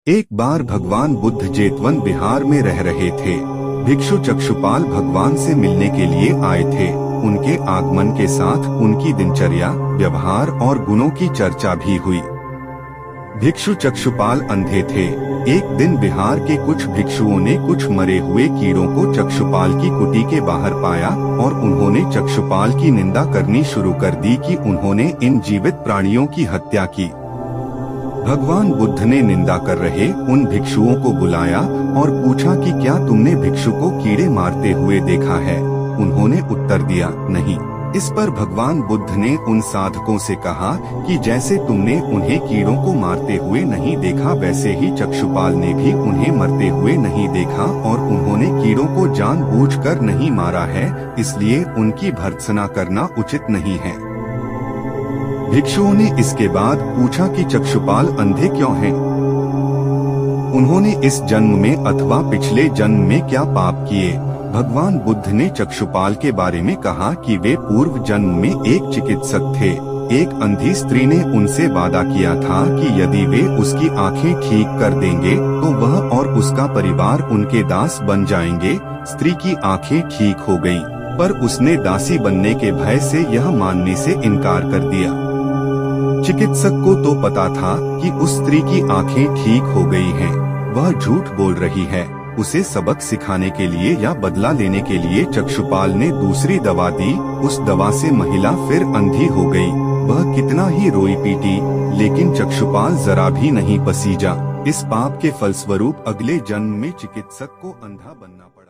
एक बार भगवान बुद्ध जेतवन बिहार में रह रहे थे। भिक्षु चक्षुपाल भगवान से मिलने के लिए आए थे। उनके आगमन के साथ उनकी दिनचर्या, व्यवहार और गुणों की चर्चा भी हुई। भिक्षु चक्षुपाल अंधे थे। एक दिन बिहार के कुछ भिक्षुओं ने कुछ मरे हुए कीड़ों को चक्षुपाल की कुटी के बाहर पाया और उन्होंने चक्षुपाल की निंदा करनी शुरू कर दी कि उन्होंने इन जीवित प्राणियों की हत्या की। भगवान बुद्ध ने निंदा कर रहे उन भिक्षुओं को बुलाया और पूछा कि क्या तुमने भिक्षु को कीड़े मारते हुए देखा है? उन्होंने उत्तर दिया, नहीं। इस पर भगवान बुद्ध ने उन साधकों से कहा कि जैसे तुमने उन्हें कीड़ों को मारते हुए नहीं देखा, वैसे ही चक्षुपाल ने भी उन्हें मरते हुए नहीं देखा और उन्होंने कीड़ों को जानबूझकर नहीं मारा है, इसलिए उनकी भर्त्सना करना उचित नहीं है। भिक्षुओं ने इसके बाद पूछा कि चक्षुपाल अंधे क्यों हैं? उन्होंने इस जन्म में अथवा पिछले जन्म में क्या पाप किए? भगवान बुद्ध ने चक्षुपाल के बारे में कहा कि वे पूर्व जन्म में एक चिकित्सक थे। एक अंधी स्त्री ने उनसे वादा किया था कि यदि वे उसकी आंखें ठीक कर देंगे तो वह और उसका परिवार उनके दास बन जाएंगे। स्त्री की आंखें ठीक हो गई, पर उसने दासी बनने के भय से यह मानने से इनकार कर दिया। चिकित्सक को तो पता था कि उस स्त्री की आंखें ठीक हो गई हैं, वह झूठ बोल रही है। उसे सबक सिखाने के लिए या बदला लेने के लिए चक्षुपाल ने दूसरी दवा दी। उस दवा से महिला फिर अंधी हो गई। वह कितना ही रोई पीटी, लेकिन चक्षुपाल जरा भी नहीं पसीजा। इस पाप के फलस्वरूप अगले जन्म में चिकित्सक को अंधा बनना पड़ा।